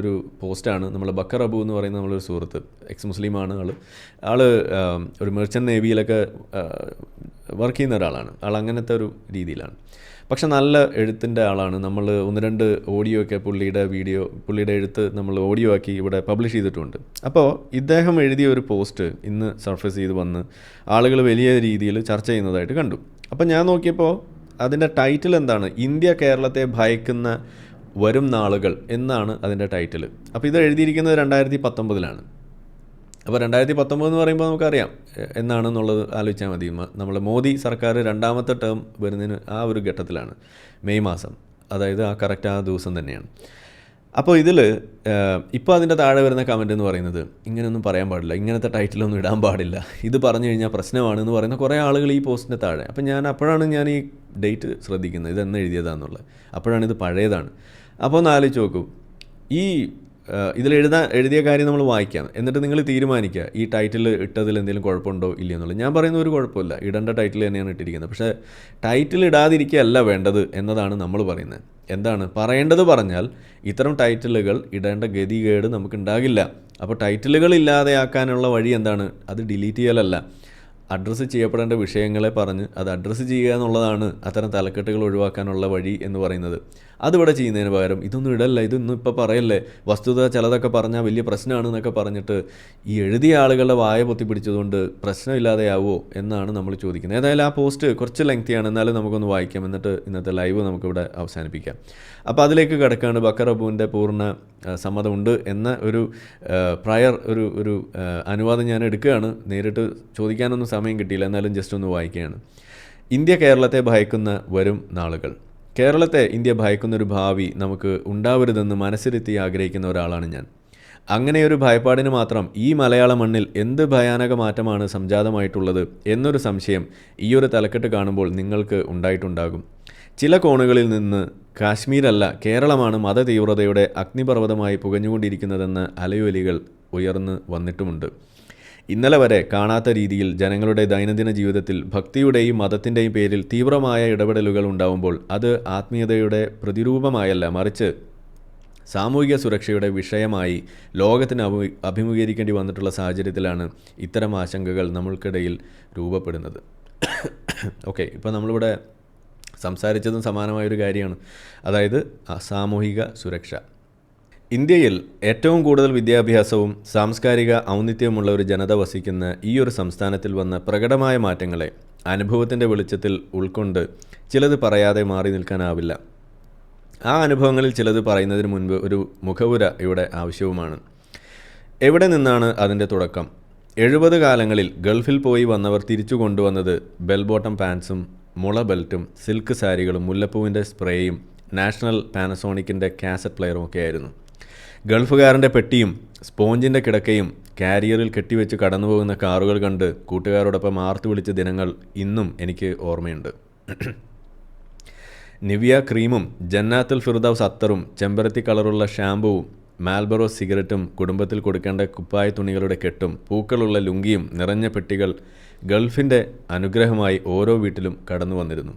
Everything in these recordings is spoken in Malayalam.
ഒരു പോസ്റ്റാണ്. നമ്മൾ ബക്കർ അബു എന്ന് പറയുന്ന നമ്മളൊരു സുഹൃത്ത്, എക്സ് മുസ്ലിമാണ് ആൾ ഒരു മെർച്ചൻ്റ് നേവിയിലൊക്കെ വർക്ക് ചെയ്യുന്ന ഒരാളാണ്. അങ്ങനത്തെ ഒരു രീതിയിലാണ്. പക്ഷെ നല്ല എഴുത്തിൻ്റെ ആളാണ്. നമ്മൾ 1-2 ഓഡിയോ ഒക്കെ പുള്ളിയുടെ എഴുത്ത് നമ്മൾ ഓഡിയോ ആക്കി ഇവിടെ പബ്ലിഷ് ചെയ്തിട്ടുണ്ട്. അപ്പോൾ ഇദ്ദേഹം എഴുതിയ ഒരു പോസ്റ്റ് ഇന്ന് സർഫേസ് ചെയ്ത് വന്ന് ആളുകൾ വലിയ രീതിയിൽ ചർച്ച ചെയ്യുന്നതായിട്ട് കണ്ടു. അപ്പം ഞാൻ നോക്കിയപ്പോൾ അതിൻ്റെ ടൈറ്റിൽ എന്താണ്, ഇന്ത്യ കേരളത്തെ ഭയക്കുന്ന വരും നാളുകൾ എന്നാണ് അതിൻ്റെ ടൈറ്റിൽ. അപ്പോൾ ഇത് എഴുതിയിരിക്കുന്നത് 2019 അപ്പോൾ 2019 എന്ന് പറയുമ്പോൾ നമുക്കറിയാം എന്നാണെന്നുള്ളത് ആലോചിച്ചാൽ മതി. നമ്മൾ മോദി സർക്കാർ 2ാമത്തെ ടേം വരുന്നതിന് ആ ഒരു ഘട്ടത്തിലാണ്, മെയ് മാസം, അതായത് കറക്റ്റ് ആ ദിവസം തന്നെയാണ്. അപ്പോൾ ഇതിൽ ഇപ്പോൾ അതിൻ്റെ താഴെ വരുന്ന കമൻ്റ് എന്ന് പറയുന്നത് ഇങ്ങനെയൊന്നും പറയാൻ പാടില്ല, ഇങ്ങനത്തെ ടൈറ്റിലൊന്നും ഇടാൻ പാടില്ല, ഇത് പറഞ്ഞു കഴിഞ്ഞാൽ പ്രശ്നമാണെന്ന് പറയുന്ന കുറേ ആളുകൾ ഈ പോസ്റ്റിൻ്റെ താഴെ. അപ്പം അപ്പോഴാണ് ഞാൻ ഈ ഡേറ്റ് ശ്രദ്ധിക്കുന്നത്, ഇതെന്ന് എഴുതിയതാണെന്നുള്ളത്. അപ്പോഴാണ് ഇത് പഴയതാണ്. അപ്പോൾ ഒന്ന് ആലോചിച്ച് നോക്കൂ, ഈ ഇതിൽ എഴുതിയ കാര്യം നമ്മൾ വായിക്കാം, എന്നിട്ട് നിങ്ങൾ തീരുമാനിക്കുക ഈ ടൈറ്റിൽ ഇട്ടതിൽ എന്തെങ്കിലും കുഴപ്പമുണ്ടോ ഇല്ലയോ എന്നുള്ളത്. ഞാൻ പറയുന്ന ഒരു കുഴപ്പമില്ല, ഇടേണ്ട ടൈറ്റിൽ തന്നെയാണ് ഇട്ടിരിക്കുന്നത്. പക്ഷേ ടൈറ്റിൽ ഇടാതിരിക്കുകയല്ല വേണ്ടത് എന്നതാണ് നമ്മൾ പറയുന്നത്. എന്താണ് പറയേണ്ടത് പറഞ്ഞാൽ ഇത്തരം ടൈറ്റിലുകൾ ഇടേണ്ട ഗതികേട് നമുക്കുണ്ടാകില്ല. അപ്പോൾ ടൈറ്റിലുകൾ ഇല്ലാതെയാക്കാനുള്ള വഴി എന്താണ്? അത് ഡിലീറ്റ് ചെയ്യലല്ല, അഡ്രസ്സ് ചെയ്യപ്പെടേണ്ട വിഷയങ്ങളെ പറഞ്ഞ് അത് അഡ്രസ്സ് ചെയ്യുക എന്നുള്ളതാണ് അത്തരം തലക്കെട്ടുകൾ ഒഴിവാക്കാനുള്ള വഴി എന്ന് പറയുന്നത്. അതിവിടെ ചെയ്യുന്നതിന് പകരം ഇതൊന്നും ഇടല്ല, ഇതൊന്നും ഇപ്പോൾ പറയല്ലേ, വസ്തുത ചിലതൊക്കെ പറഞ്ഞാൽ വലിയ പ്രശ്നമാണ് എന്നൊക്കെ പറഞ്ഞിട്ട് ഈ എഴുതിയ ആളുകളുടെ വായ പൊത്തിപ്പിടിച്ചതുകൊണ്ട് പ്രശ്നമില്ലാതെയാവുമോ എന്നാണ് നമ്മൾ ചോദിക്കുന്നത്. ഏതായാലും ആ പോസ്റ്റ് കുറച്ച് ലെങ്തിയാണ്, എന്നാലും നമുക്കൊന്ന് വായിക്കാം, എന്നിട്ട് ഇന്നത്തെ ലൈവ് നമുക്കിവിടെ അവസാനിപ്പിക്കാം. അപ്പോൾ അതിലേക്ക് കിടക്കുകയാണ്. ബക്കർ അബുവിൻ്റെ പൂർണ്ണ സമ്മതമുണ്ട് എന്ന ഒരു ഒരു അനുവാദം ഞാൻ എടുക്കുകയാണ്. നേരിട്ട് ചോദിക്കാനൊന്നും സമയം കിട്ടിയില്ല, എന്നാലും ജസ്റ്റ് ഒന്ന് വായിക്കുകയാണ്. ഇന്ത്യ കേരളത്തെ ഭയക്കുന്ന വരും നാളുകൾ. കേരളത്തെ ഇന്ത്യ ഭയക്കുന്നൊരു ഭാവി നമുക്ക് ഉണ്ടാവരുതെന്ന് മനസ്സിരുത്തി ആഗ്രഹിക്കുന്ന ഒരാളാണ് ഞാൻ. അങ്ങനെയൊരു ഭയപ്പാടിന് മാത്രം ഈ മലയാള മണ്ണിൽ എന്ത് ഭയാനക മാറ്റമാണ് സംജാതമായിട്ടുള്ളത് എന്നൊരു സംശയം ഈയൊരു തലക്കെട്ട് കാണുമ്പോൾ നിങ്ങൾക്ക് ഉണ്ടായിട്ടുണ്ടാകും. ചില കോണുകളിൽ നിന്ന് കാശ്മീരല്ല കേരളമാണ് മതതീവ്രതയുടെ അഗ്നിപർവ്വതമായി പുകഞ്ഞുകൊണ്ടിരിക്കുന്നതെന്ന അലയൊലികൾ ഉയർന്നു വന്നിട്ടുമുണ്ട്. ഇന്നലെ വരെ കാണാത്ത രീതിയിൽ ജനങ്ങളുടെ ദൈനംദിന ജീവിതത്തിൽ ഭക്തിയുടെയും മതത്തിൻ്റെയും പേരിൽ തീവ്രമായ ഇടപെടലുകൾ ഉണ്ടാവുമ്പോൾ അത് ആത്മീയതയുടെ പ്രതിരൂപമായല്ല, മറിച്ച് സാമൂഹിക സുരക്ഷയുടെ വിഷയമായി ലോകത്തിന് അഭിമുഖീകരിക്കേണ്ടി വന്നിട്ടുള്ള സാഹചര്യത്തിലാണ് ഇത്തരം ആശങ്കകൾ നമ്മൾക്കിടയിൽ രൂപപ്പെടുന്നത്. ഓക്കെ, ഇപ്പോൾ നമ്മളിവിടെ സംസാരിച്ചതും സമാനമായൊരു കാര്യമാണ്, അതായത് സാമൂഹിക സുരക്ഷ. ഇന്ത്യയിൽ ഏറ്റവും കൂടുതൽ വിദ്യാഭ്യാസവും സാംസ്കാരിക ഔന്നിത്യവുമുള്ള ഒരു ജനത വസിക്കുന്ന ഈ ഒരു സംസ്ഥാനത്തിൽ വന്ന പ്രകടമായ മാറ്റങ്ങളെ അനുഭവത്തിൻ്റെ വെളിച്ചത്തിൽ ഉൾക്കൊണ്ട് ചിലത് പറയാതെ മാറി നിൽക്കാനാവില്ല. ആ അനുഭവങ്ങളിൽ ചിലത് പറയുന്നതിന് മുൻപ് ഒരു മുഖവുര ഇവിടെ ആവശ്യവുമാണ്. എവിടെ നിന്നാണ് അതിൻ്റെ തുടക്കം? 70 കാലങ്ങളിൽ ഗൾഫിൽ പോയി വന്നവർ തിരിച്ചു കൊണ്ടുവന്നത് ബെൽ ബോട്ടം പാൻസും മുള ബെൽറ്റും സിൽക്ക് സാരികളും മുല്ലപ്പൂവിൻ്റെ സ്പ്രേയും നാഷണൽ പാനസോണിക്കിൻ്റെ കാസറ്റ് പ്ലെയറും ഒക്കെയായിരുന്നു. ഗൾഫുകാരൻ്റെ പെട്ടിയും സ്പോഞ്ചിൻ്റെ കിടക്കയും കാരിയറിൽ കെട്ടിവെച്ച് കടന്നുപോകുന്ന കാറുകൾ കണ്ട് കൂട്ടുകാരോടൊപ്പം ആർത്തു വിളിച്ച ദിനങ്ങൾ ഇന്നും എനിക്ക് ഓർമ്മയുണ്ട്. നിവിയ ക്രീമും ജന്നാത്തുൽ ഫിർദൗസ് അത്തറും ചെമ്പരത്തി കളറുള്ള ഷാമ്പുവും മാൽബറോ സിഗരറ്റും കുടുംബത്തിൽ കൊടുക്കേണ്ട കുപ്പായ തുണികളുടെ കെട്ടും പൂക്കളുള്ള ലുങ്കിയും നിറഞ്ഞ പെട്ടികൾ ഗൾഫിൻ്റെ അനുഗ്രഹമായി ഓരോ വീട്ടിലും കടന്നു വന്നിരുന്നു.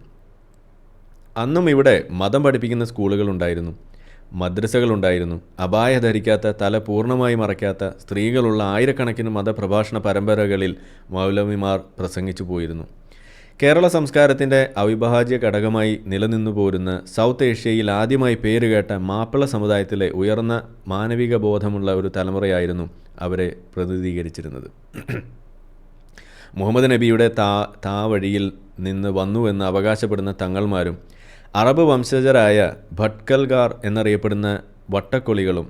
അന്നും ഇവിടെ മതം പഠിപ്പിക്കുന്ന സ്കൂളുകളുണ്ടായിരുന്നു, മദ്രസകളുണ്ടായിരുന്നു. അബായ ധരിക്കാത്ത, തല പൂർണ്ണമായി മറയ്ക്കാത്ത സ്ത്രീകളുള്ള ആയിരക്കണക്കിന് മതപ്രഭാഷണ പരമ്പരകളിൽ മൗലവിമാർ പ്രസംഗിച്ചു പോയിരുന്നു. കേരള സംസ്കാരത്തിൻ്റെ അവിഭാജ്യ ഘടകമായി നിലനിന്നു പോരുന്ന സൗത്ത് ഏഷ്യയിൽ ആദ്യമായി പേരുകേട്ട മാപ്പിള സമുദായത്തിലെ ഉയർന്ന മാനവിക ബോധമുള്ള ഒരു തലമുറയായിരുന്നു അവരെ പ്രതിനിധീകരിച്ചിരുന്നത്. മുഹമ്മദ് നബിയുടെ വഴിയിൽ നിന്ന് വന്നുവെന്ന് അവകാശപ്പെടുന്ന തങ്ങൾമാരും അറബ് വംശജരായ ഭട്കൽഗാർ എന്നറിയപ്പെടുന്ന വട്ടക്കൊളികളും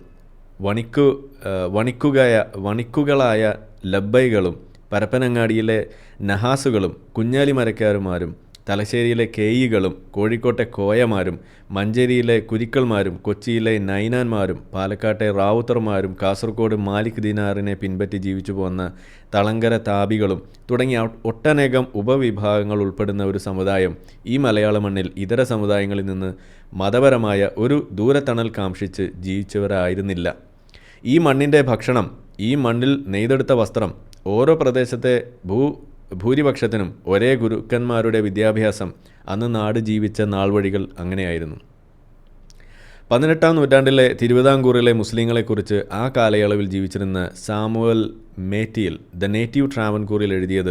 വണിക്കുകളായ ലബ്ബൈകളും പരപ്പനങ്ങാടിയിലെ നഹാസുകളും കുഞ്ഞാലി മരക്കാരുമാരും തലശ്ശേരിയിലെ കേയികളും കോഴിക്കോട്ടെ കോയമാരും മഞ്ചേരിയിലെ കുരിക്കൾമാരും കൊച്ചിയിലെ നൈനാന്മാരും പാലക്കാട്ടെ റാവുത്തർമാരും കാസർഗോഡ് മാലിക് ദിനാറിനെ പിൻപറ്റി ജീവിച്ചു പോന്ന തളങ്കര താപികളും തുടങ്ങിയ ഒട്ടനേകം ഉപവിഭാഗങ്ങൾ ഉൾപ്പെടുന്ന ഒരു സമുദായം ഈ മലയാള മണ്ണിൽ ഇതര സമുദായങ്ങളിൽ നിന്ന് മതപരമായ ഒരു ദൂരത്തണൽ കാംക്ഷിച്ച് ജീവിച്ചവരായിരുന്നില്ല. ഈ മണ്ണിൻ്റെ ഭക്ഷണം, ഈ മണ്ണിൽ നെയ്തെടുത്ത വസ്ത്രം, ഓരോ പ്രദേശത്തെ ഭൂരിപക്ഷത്തിനും ഒരേ ഗുരുക്കന്മാരുടെ വിദ്യാഭ്യാസം, അന്ന് നാട് ജീവിച്ച നാൾവഴികൾ അങ്ങനെയായിരുന്നു. 18-ാം നൂറ്റാണ്ടിലെ തിരുവിതാംകൂറിലെ മുസ്ലിങ്ങളെക്കുറിച്ച് ആ കാലയളവിൽ ജീവിച്ചിരുന്ന സാമുവൽ മേറ്റിയിൽ ദ നേറ്റീവ് ട്രാവൻകൂറിൽ എഴുതിയത്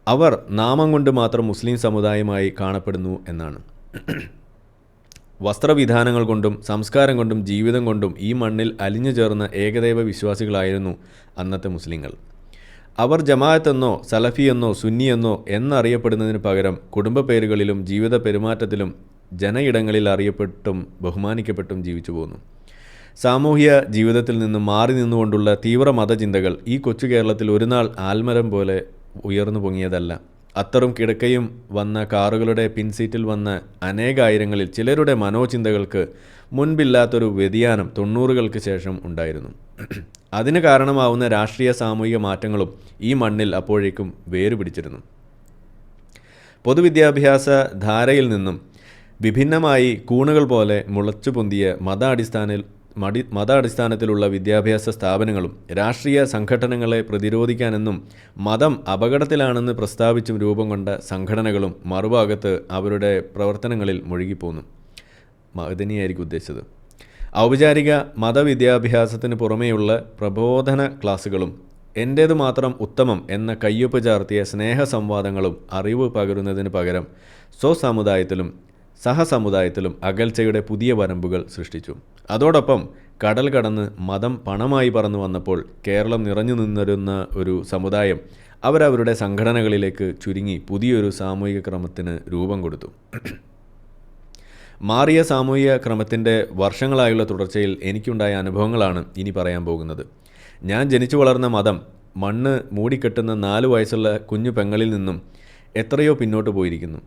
അവർ നാമം കൊണ്ട് മാത്രം മുസ്ലിം സമുദായമായി കാണപ്പെടുന്നു എന്നാണ്. വസ്ത്രവിധാനങ്ങൾ കൊണ്ടും സംസ്കാരം കൊണ്ടും ജീവിതം കൊണ്ടും ഈ മണ്ണിൽ അലിഞ്ഞു ചേർന്ന ഏകദൈവ വിശ്വാസികളായിരുന്നു അന്നത്തെ മുസ്ലിങ്ങൾ. അവർ ജമാഅത്തെന്നോ സലഫിയെന്നോ സുന്നിയെന്നോ എന്നറിയപ്പെടുന്നതിന് പകരം കുടുംബ പേരുകളിലും ജീവിത പെരുമാറ്റത്തിലും ജനയിടങ്ങളിൽ അറിയപ്പെട്ടും ബഹുമാനിക്കപ്പെട്ടും ജീവിച്ചു പോന്നു. സാമൂഹ്യ ജീവിതത്തിൽ നിന്നും മാറി നിന്നുകൊണ്ടുള്ള തീവ്ര മതചിന്തകൾ ഈ കൊച്ചു കേരളത്തിൽ ഒരു നാൾ ആൽമരം പോലെ ഉയർന്നു പൊങ്ങിയതല്ല. അത്തറും കിടക്കയും വന്ന കാറുകളുടെ പിൻസീറ്റിൽ വന്ന അനേകായിരങ്ങളിൽ ചിലരുടെ മനോചിന്തകൾക്ക് മുൻപില്ലാത്തൊരു വ്യതിയാനം 90-കൾക്ക് ശേഷം ഉണ്ടായിരുന്നു. അതിന് കാരണമാവുന്ന രാഷ്ട്രീയ സാമൂഹിക മാറ്റങ്ങളും ഈ മണ്ണിൽ അപ്പോഴേക്കും വേരുപിടിച്ചിരുന്നു. പൊതുവിദ്യാഭ്യാസ ധാരയിൽ നിന്നും വിഭിന്നമായി കൂണുകൾ പോലെ മുളച്ചു പൊന്തിയ മതാടിസ്ഥാനത്തിലുള്ള വിദ്യാഭ്യാസ സ്ഥാപനങ്ങളും രാഷ്ട്രീയ സംഘടനകളെ പ്രതിരോധിക്കാനെന്നും മതം അപകടത്തിലാണെന്ന് പ്രസ്താവിച്ചും രൂപം കൊണ്ട സംഘടനകളും മറുഭാഗത്ത് അവരുടെ പ്രവർത്തനങ്ങളിൽ മുഴുകിപ്പോന്നു. മഅ്ദനിയായിരിക്കും ഉദ്ദേശിച്ചത്. ഔപചാരിക മതവിദ്യാഭ്യാസത്തിന് പുറമേയുള്ള പ്രബോധന ക്ലാസുകളും എൻ്റേതു മാത്രം ഉത്തമം എന്ന കയ്യൊപ്പ് ചാർത്തിയ സ്നേഹസംവാദങ്ങളും അറിവ് പകരുന്നതിന് പകരം സ്വസമുദായത്തിലും സഹസമുദായത്തിലും അകൽച്ചയുടെ പുതിയ വരമ്പുകൾ സൃഷ്ടിച്ചു. അതോടൊപ്പം കടൽ കടന്ന് മതം പണമായി പറന്നു വന്നപ്പോൾ കേരളം നിറഞ്ഞു നിന്നിരുന്ന ഒരു സമുദായം അവരവരുടെ സംഘടനകളിലേക്ക് ചുരുങ്ങി പുതിയൊരു സാമൂഹിക ക്രമത്തിന് രൂപം കൊടുത്തു. മാറിയ സാമൂഹിക ക്രമത്തിൻ്റെ വർഷങ്ങളായുള്ള തുടർച്ചയിൽ എനിക്കുണ്ടായ അനുഭവങ്ങളാണ് ഇനി പറയാൻ പോകുന്നത്. ഞാൻ ജനിച്ചു വളർന്ന മതം മണ്ണ് മൂടിക്കെട്ടുന്ന 4 വയസ്സുള്ള കുഞ്ഞു പെങ്ങളിൽ നിന്നും എത്രയോ പിന്നോട്ട് പോയിരിക്കുന്നു.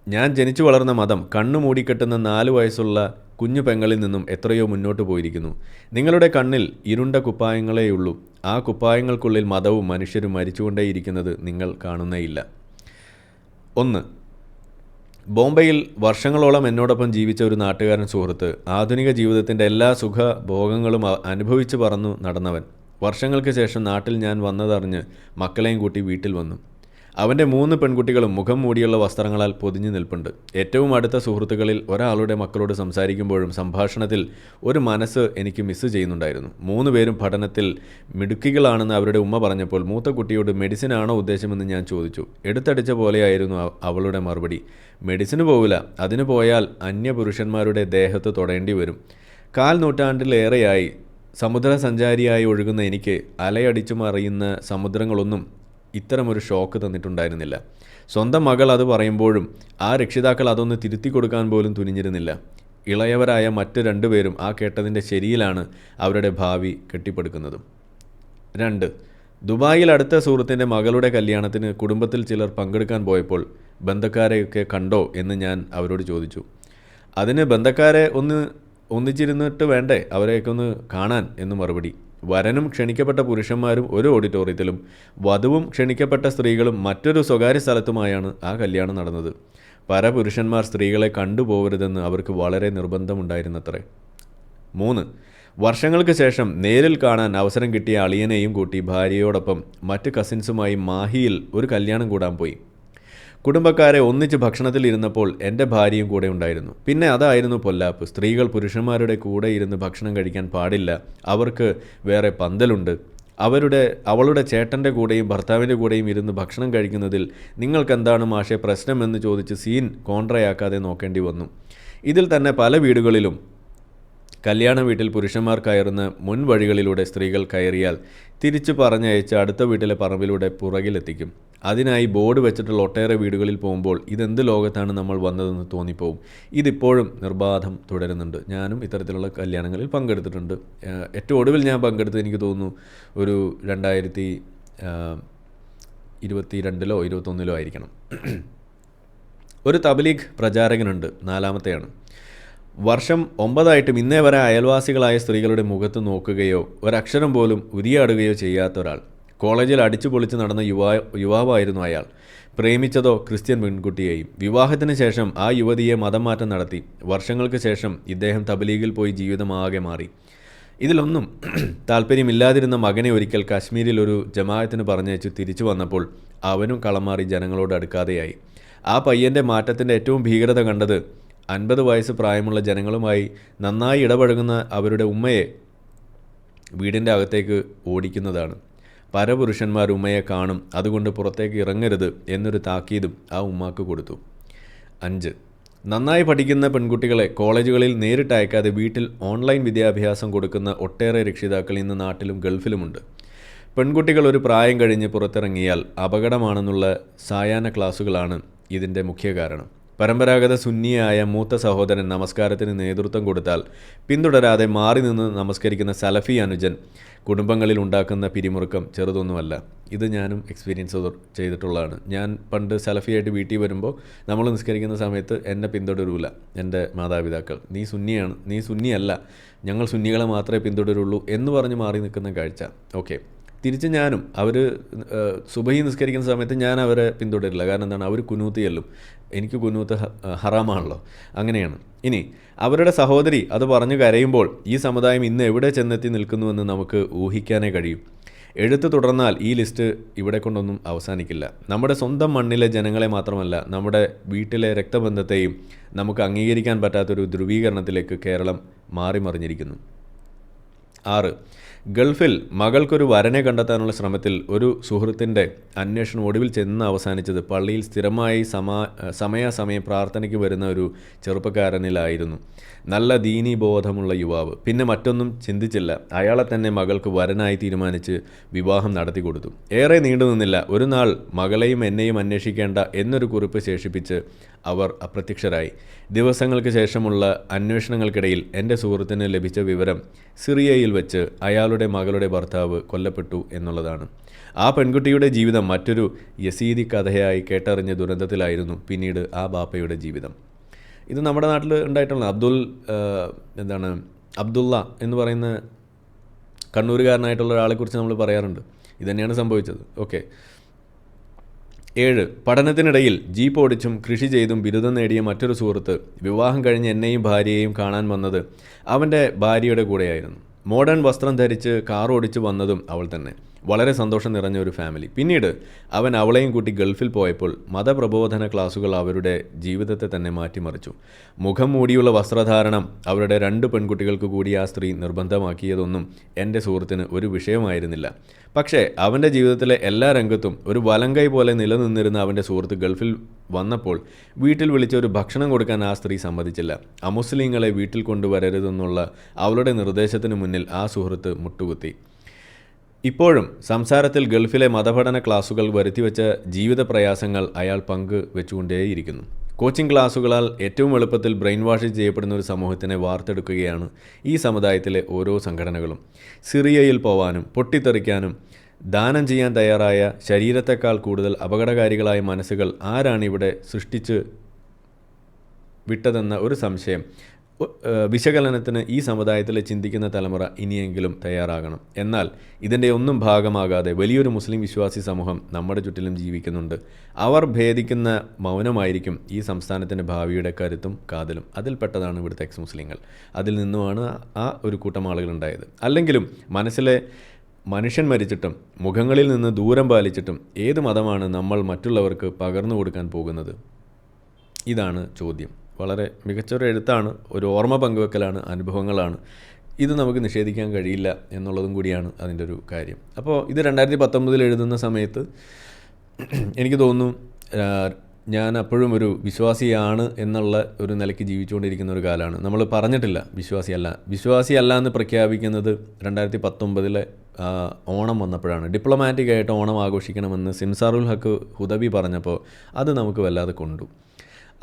ഞാൻ ജനിച്ചു വളർന്ന മതം കണ്ണു മൂടിക്കെട്ടുന്ന 4 വയസ്സുള്ള കുഞ്ഞു പെങ്ങളിൽ നിന്നും എത്രയോ മുന്നോട്ട് പോയിരിക്കുന്നു. നിങ്ങളുടെ കണ്ണിൽ ഇരുണ്ട കുപ്പായങ്ങളേയുള്ളൂ. ആ കുപ്പായങ്ങൾക്കുള്ളിൽ മതവും മനുഷ്യരും മരിച്ചുകൊണ്ടേയിരിക്കുന്നത് നിങ്ങൾ കാണുന്നേയില്ല. 1. ബോംബെയിൽ വർഷങ്ങളോളം എന്നോടൊപ്പം ജീവിച്ച ഒരു നാട്ടുകാരൻ സുഹൃത്ത്, ആധുനിക ജീവിതത്തിൻ്റെ എല്ലാ സുഖഭോഗങ്ങളും അനുഭവിച്ച് പറന്നു നടന്നവൻ. വർഷങ്ങൾക്ക് ശേഷം നാട്ടിൽ ഞാൻ വന്നതറിഞ്ഞ് മക്കളെയും കൂട്ടി വീട്ടിൽ വന്നു. അവൻ്റെ 3 പെൺകുട്ടികളും മുഖം മൂടിയുള്ള വസ്ത്രങ്ങളാൽ പൊതിഞ്ഞു നിൽപ്പുണ്ട്. ഏറ്റവും അടുത്ത സുഹൃത്തുക്കളിൽ ഒരാളുടെ മക്കളോട് സംസാരിക്കുമ്പോഴും സംഭാഷണത്തിൽ ഒരു മനസ്സ് എനിക്ക് മിസ് ചെയ്യുന്നുണ്ടായിരുന്നു. 3 പേരും പഠനത്തിൽ മിടുക്കികളാണെന്ന് അവരുടെ ഉമ്മ പറഞ്ഞപ്പോൾ മൂത്ത കുട്ടിയോട് മെഡിസിൻ ആണോ ഉദ്ദേശമെന്ന് ഞാൻ ചോദിച്ചു. എടുത്തടിച്ച പോലെയായിരുന്നു അവളുടെ മറുപടി. മെഡിസിന് പോവില്ല, അതിന് പോയാൽ അന്യപുരുഷന്മാരുടെ ദേഹത്ത് തൊടേണ്ടി വരും. 1/4 നൂറ്റാണ്ടിലേറെയായി സമുദ്രസഞ്ചാരിയായി ഒഴുകുന്ന എനിക്ക് അലയടിച്ചു മറിയുന്ന സമുദ്രങ്ങളൊന്നും ഇത്തരമൊരു ഷോക്ക് തന്നിട്ടുണ്ടായിരുന്നില്ല. സ്വന്തം മകൾ അത് പറയുമ്പോഴും ആ രക്ഷിതാക്കൾ അതൊന്ന് തിരുത്തി കൊടുക്കാൻ പോലും തുനിഞ്ഞിരുന്നില്ല. ഇളയവരായ മറ്റ് 2 പേരും ആ കേട്ടതിൻ്റെ ശരിയിലാണ് അവരുടെ ഭാവി കെട്ടിപ്പടുക്കുന്നതും. 2. ദുബായിൽ അടുത്ത സുഹൃത്തിൻ്റെ മകളുടെ കല്യാണത്തിന് കുടുംബത്തിൽ ചിലർ പങ്കെടുക്കാൻ പോയപ്പോൾ ബന്ധക്കാരെയൊക്കെ കണ്ടോ എന്ന് ഞാൻ അവരോട് ചോദിച്ചു. അതിന് ബന്ധക്കാരെ ഒന്നിച്ചിരുന്നിട്ട് വേണ്ടേ അവരെയൊക്കെ ഒന്ന് കാണാൻ എന്ന് മറുപടി. വരനും ക്ഷണിക്കപ്പെട്ട പുരുഷന്മാരും ഒരു ഓഡിറ്റോറിയത്തിലും വധുവും ക്ഷണിക്കപ്പെട്ട സ്ത്രീകളും മറ്റൊരു സ്വകാര്യ സ്ഥലത്തുമായാണ് ആ കല്യാണം നടന്നത്. പരപുരുഷന്മാർ സ്ത്രീകളെ കണ്ടുപോകരുതെന്ന് അവർക്ക് വളരെ നിർബന്ധമുണ്ടായിരുന്നത്രേ. 3. വർഷങ്ങൾക്ക് ശേഷം നേരിൽ കാണാൻ അവസരം കിട്ടിയ അളിയനെയും കൂട്ടി ഭാര്യയോടൊപ്പം മറ്റ് കസിൻസുമായി മാഹിയിൽ ഒരു കല്യാണം കൂടാൻ പോയി. കുടുംബക്കാരെ ഒന്നിച്ച് ഭക്ഷണത്തിൽ ഇരുന്നപ്പോൾ എൻ്റെ ഭാര്യയും കൂടെ ഉണ്ടായിരുന്നു. പിന്നെ അതായിരുന്നു പൊല്ലാപ്പ്. സ്ത്രീകൾ പുരുഷന്മാരുടെ കൂടെ ഇരുന്ന് ഭക്ഷണം കഴിക്കാൻ പാടില്ല, അവർക്ക് വേറെ പന്തലുണ്ട്. അവളുടെ ചേട്ടൻ്റെ കൂടെയും ഭർത്താവിൻ്റെ കൂടെയും ഇരുന്ന് ഭക്ഷണം കഴിക്കുന്നതിൽ നിങ്ങൾക്കെന്താണ് മാഷെ പ്രശ്നമെന്ന് ചോദിച്ച് സീൻ കോൺട്രയാക്കാതെ നോക്കേണ്ടി വന്നു. ഇതിൽ തന്നെ പല വീടുകളിലും കല്യാണ വീട്ടിൽ പുരുഷന്മാർ കയറുന്ന മുൻവഴികളിലൂടെ സ്ത്രീകൾ കയറിയാൽ തിരിച്ചു പറഞ്ഞയച്ച് അടുത്ത വീട്ടിലെ പറമ്പിലൂടെ പുറകിലെത്തിക്കും. അതിനായി ബോർഡ് വെച്ചിട്ടുള്ള ഒട്ടേറെ വീടുകളിൽ പോകുമ്പോൾ ഇതെന്ത് ലോകത്താണ് നമ്മൾ വന്നതെന്ന് തോന്നിപ്പോവും. ഇതിപ്പോഴും നിർബാധം തുടരുന്നുണ്ട്. ഞാനും ഇത്തരത്തിലുള്ള കല്യാണങ്ങളിൽ പങ്കെടുത്തിട്ടുണ്ട്. ഏറ്റവും ഒടുവിൽ ഞാൻ പങ്കെടുത്തത് എനിക്ക് തോന്നുന്നു ഒരു 2022-ലോ 2021-ലോ ആയിരിക്കണം. ഒരു തബ്ലീഗ് പ്രചാരകനുണ്ട്, 4-മത്തെയാണ്. വർഷം 9 ഇന്നേ വരെ അയൽവാസികളായ സ്ത്രീകളുടെ മുഖത്ത് നോക്കുകയോ ഒരക്ഷരം പോലും ഉരിയാടുകയോ ചെയ്യാത്ത ഒരാൾ. കോളേജിൽ അടിച്ചു പൊളിച്ച് നടന്ന യുവാവായിരുന്നു അയാൾ. പ്രേമിച്ചതോ ക്രിസ്ത്യൻ പെൺകുട്ടിയെയും. വിവാഹത്തിന് ശേഷം ആ യുവതിയെ മതം മാറ്റം നടത്തി. വർഷങ്ങൾക്ക് ശേഷം ഇദ്ദേഹം തബ്ലീഗിൽ പോയി ജീവിതമാകെ മാറി. ഇതിലൊന്നും താല്പര്യമില്ലാതിരുന്ന മകനെ ഒരിക്കൽ കാശ്മീരിൽ ഒരു ജമാഅത്തിന് പറഞ്ഞയച്ച് തിരിച്ചു വന്നപ്പോൾ അവനും കളം മാറി ജനങ്ങളോട് അടുക്കാതെയായി. ആ പയ്യൻ്റെ മാറ്റത്തിൻ്റെ ഏറ്റവും ഭീകരത കണ്ടത് 50 വയസ്സ് പ്രായമുള്ള ജനങ്ങളുമായി നന്നായി ഇടപഴകുന്ന അവരുടെ ഉമ്മയെ വീടിൻ്റെ അകത്തേക്ക് ഓടിക്കുന്നതാണ്. പരപുരുഷന്മാർ ഉമ്മയെ കാണും, അതുകൊണ്ട് പുറത്തേക്ക് ഇറങ്ങരുത് എന്നൊരു താക്കീതും ആ ഉമ്മാക്ക് കൊടുത്തു. 5. നന്നായി പഠിക്കുന്ന പെൺകുട്ടികളെ കോളേജുകളിൽ നേരിട്ട് അയക്കാതെ വീട്ടിൽ ഓൺലൈൻ വിദ്യാഭ്യാസം കൊടുക്കുന്ന ഒട്ടേറെ രക്ഷിതാക്കൾ ഇന്ന് നാട്ടിലും ഗൾഫിലുമുണ്ട്. പെൺകുട്ടികൾ ഒരു പ്രായം കഴിഞ്ഞ് പുറത്തിറങ്ങിയാൽ അപകടമാണെന്നുള്ള സായാഹ്ന ക്ലാസുകളാണ് ഇതിൻ്റെ മുഖ്യ കാരണം. പരമ്പരാഗത സുന്നിയായ മൂത്ത സഹോദരൻ നമസ്കാരത്തിന് നേതൃത്വം കൊടുത്താൽ പിന്തുടരാതെ മാറി നിന്ന് നമസ്കരിക്കുന്ന സലഫി അനുജൻ കുടുംബങ്ങളിൽ ഉണ്ടാക്കുന്ന പിരിമുറുക്കം ചെറുതൊന്നുമല്ല. ഇത് ഞാനും എക്സ്പീരിയൻസ് ചെയ്തിട്ടുള്ളതാണ്. ഞാൻ പണ്ട് സലഫിയായിട്ട് വീട്ടിൽ വരുമ്പോൾ നമ്മൾ നിസ്കരിക്കുന്ന സമയത്ത് എന്നെ പിന്തുടരൂല എൻ്റെ മാതാപിതാക്കൾ. നീ സുന്നിയാണ്, നീ സുന്നിയല്ല, ഞങ്ങൾ സുന്നികളെ മാത്രമേ പിന്തുടരുള്ളൂ എന്ന് പറഞ്ഞ് മാറി നിൽക്കുന്ന കാഴ്ച. ഓക്കെ, തിരിച്ച് ഞാനും അവർ സുബഹി നിസ്കരിക്കുന്ന സമയത്ത് ഞാൻ അവരെ പിന്തുടരില്ല. കാരണം എന്താണ്, അവർ കുനൂത്ത് ചെല്ലും, എനിക്ക് കുനൂത്ത് ഹറാമാണല്ലോ. അങ്ങനെയാണ്. ഇനി അവരുടെ സഹോദരി അത് പറഞ്ഞു കരയുമ്പോൾ ഈ സമുദായം ഇന്ന് എവിടെ ചെന്നെത്തി നിൽക്കുന്നുവെന്ന് നമുക്ക് ഊഹിക്കാനേ കഴിയും. എഴുത്ത് തുടർന്നാൽ ഈ ലിസ്റ്റ് ഇവിടെ കൊണ്ടൊന്നും അവസാനിക്കില്ല. നമ്മുടെ സ്വന്തം മണ്ണിലെ ജനങ്ങളെ മാത്രമല്ല, നമ്മുടെ വീട്ടിലെ രക്തബന്ധത്തെയും നമുക്ക് അംഗീകരിക്കാൻ പറ്റാത്തൊരു ധ്രുവീകരണത്തിലേക്ക് കേരളം മാറിമറിഞ്ഞിരിക്കുന്നു. 6. ഗൾഫിൽ മകൾക്കൊരു വരനെ കണ്ടെത്താനുള്ള ശ്രമത്തിൽ ഒരു സുഹൃത്തിൻ്റെ അന്വേഷണം ഒടുവിൽ ചെന്ന് അവസാനിച്ചത് പള്ളിയിൽ സ്ഥിരമായി സമയാസമയം പ്രാർത്ഥനയ്ക്ക് വരുന്ന ഒരു ചെറുപ്പക്കാരനിലായിരുന്നു. നല്ല ദീനീ ബോധമുള്ള യുവാവ്. പിന്നെ മറ്റൊന്നും ചിന്തിച്ചില്ല, അയാളെ തന്നെ മകൾക്ക് വരനായി തീരുമാനിച്ച് വിവാഹം നടത്തി കൊടുത്തു. ഏറെ നീണ്ടു നിന്നില്ല. ഒരു നാൾ മകളെയും എന്നെയും അന്വേഷിക്കേണ്ട എന്നൊരു കുറിപ്പ് ശേഷിപ്പിച്ച് അവർ അപ്രത്യക്ഷരായി. ദിവസങ്ങൾക്ക് ശേഷമുള്ള അന്വേഷണങ്ങൾക്കിടയിൽ എൻ്റെ സുഹൃത്തിന് ലഭിച്ച വിവരം സിറിയയിൽ വെച്ച് അയാളുടെ മകളുടെ ഭർത്താവ് കൊല്ലപ്പെട്ടു എന്നുള്ളതാണ്. ആ പെൺകുട്ടിയുടെ ജീവിതം മറ്റൊരു യസീദി കഥയായി കേട്ടറിഞ്ഞ ദുരന്തത്തിലായിരുന്നു പിന്നീട് ആ ബാപ്പയുടെ ജീവിതം. ഇത് നമ്മുടെ നാട്ടിൽ ഉണ്ടായിട്ടുള്ള അബ്ദുള്ള എന്ന് പറയുന്ന കണ്ണൂരുകാരനായിട്ടുള്ള ഒരാളെക്കുറിച്ച് നമ്മൾ പറയാറുണ്ട്. ഇതുതന്നെയാണ് സംഭവിച്ചത്. ഓക്കെ. 7. പഠനത്തിനിടയിൽ ജീപ്പ് ഓടിച്ചും കൃഷി ചെയ്തും ബിരുദം നേടിയ മറ്റൊരു സുഹൃത്ത് വിവാഹം കഴിഞ്ഞ് എന്നെയും ഭാര്യയെയും കാണാൻ വന്നത് അവൻ്റെ ഭാര്യയുടെ കൂടെയായിരുന്നു. മോഡേൺ വസ്ത്രം ധരിച്ച് കാർ ഓടിച്ച് വന്നതും അവൾ തന്നെ. വളരെ സന്തോഷം നിറഞ്ഞ ഒരു ഫാമിലി. പിന്നീട് അവൻ അവളെയും കൂട്ടി ഗൾഫിൽ പോയപ്പോൾ മതപ്രബോധന ക്ലാസുകൾ അവരുടെ ജീവിതത്തെ തന്നെ മാറ്റിമറിച്ചു. മുഖം മൂടിയുള്ള വസ്ത്രധാരണം അവരുടെ 2 പെൺകുട്ടികൾക്ക് കൂടി ആ സ്ത്രീ നിർബന്ധമാക്കിയതൊന്നും എൻ്റെ സുഹൃത്തിന് ഒരു വിഷയമായിരുന്നില്ല. പക്ഷേ അവൻ്റെ ജീവിതത്തിലെ എല്ലാ രംഗത്തും ഒരു വലങ്കൈ പോലെ നിലനിന്നിരുന്ന അവൻ്റെ സുഹൃത്ത് ഗൾഫിൽ വന്നപ്പോൾ വീട്ടിൽ വിളിച്ച് ഒരു ഭക്ഷണം കൊടുക്കാൻ ആ സ്ത്രീ സമ്മതിച്ചില്ല. അമുസ്ലിങ്ങളെ വീട്ടിൽ കൊണ്ടുവരരുതെന്നുള്ള അവളുടെ നിർദ്ദേശത്തിന് മുന്നിൽ ആ സുഹൃത്ത് മുട്ടുകുത്തി. ഇപ്പോഴും സംസാരത്തിൽ ഗൾഫിലെ മതപഠന ക്ലാസുകൾ വരുത്തിവെച്ച ജീവിത പ്രയാസങ്ങൾ അയാൾ പങ്ക് വെച്ചുകൊണ്ടേയിരിക്കുന്നു. കോച്ചിങ് ക്ലാസുകളാൽ ഏറ്റവും എളുപ്പത്തിൽ ബ്രെയിൻ വാഷ് ചെയ്യപ്പെടുന്ന ഒരു സമൂഹത്തിനെ വാർത്തെടുക്കുകയാണ് ഈ സമുദായത്തിലെ ഓരോ സംഘടനകളും. സിറിയയിൽ പോവാനും പൊട്ടിത്തെറിക്കാനും ദാനം ചെയ്യാൻ തയ്യാറായ ശരീരത്തെക്കാൾ കൂടുതൽ അപകടകാരികളായ മനസ്സുകൾ ആരാണിവിടെ സൃഷ്ടിച്ച് വിട്ടതെന്ന ഒരു സംശയം വിശകലനത്തിന് ഈ സമുദായത്തിലെ ചിന്തിക്കുന്ന തലമുറ ഇനിയെങ്കിലും തയ്യാറാകണം. എന്നാൽ ഇതിൻ്റെ ഒന്നും ഭാഗമാകാതെ വലിയൊരു മുസ്ലിം വിശ്വാസി സമൂഹം നമ്മുടെ ചുറ്റിലും ജീവിക്കുന്നുണ്ട്. അവർ ഭേദിക്കുന്ന മൗനമായിരിക്കും ഈ സംസ്ഥാനത്തിൻ്റെ ഭാവിയുടെ കരുത്തും കാതലും. അതിൽപ്പെട്ടതാണ് ഇവിടുത്തെ എക്സ് മുസ്ലിങ്ങൾ. അതിൽ നിന്നുമാണ് ആ ഒരു കൂട്ടം ആളുകളുണ്ടായത്. അല്ലെങ്കിലും മനസ്സിലെ മനുഷ്യൻ മരിച്ചിട്ടും മുഖങ്ങളിൽ നിന്ന് ദൂരം പാലിച്ചിട്ടും ഏത് മതമാണ് നമ്മൾ മറ്റുള്ളവർക്ക് പകർന്നു കൊടുക്കാൻ പോകുന്നത്? ഇതാണ് ചോദ്യം. വളരെ മികച്ചൊരു എഴുത്താണ്, ഒരു ഓർമ്മ പങ്കുവെക്കലാണ്, അനുഭവങ്ങളാണ്. ഇത് നമുക്ക് നിഷേധിക്കാൻ കഴിയില്ല എന്നുള്ളതും കൂടിയാണ് അതിൻ്റെ ഒരു കാര്യം. അപ്പോൾ ഇത് 2019 എഴുതുന്ന സമയത്ത് എനിക്ക് തോന്നുന്നു ഞാൻ അപ്പോഴും ഒരു വിശ്വാസിയാണ് എന്നുള്ള ഒരു നിലയ്ക്ക് ജീവിച്ചുകൊണ്ടിരിക്കുന്ന ഒരു കാലമാണ്. നമ്മൾ പറഞ്ഞിട്ടില്ല വിശ്വാസിയല്ല എന്ന് പ്രഖ്യാപിക്കുന്നത് 2019 ഓണം വന്നപ്പോഴാണ്. ഡിപ്ലോമാറ്റിക്കായിട്ട് ഓണം ആഘോഷിക്കണമെന്ന് സിംസാറുൽ ഹക്ക് ഹുദബി പറഞ്ഞപ്പോൾ അത് നമുക്ക് വല്ലാതെ കൊണ്ടു.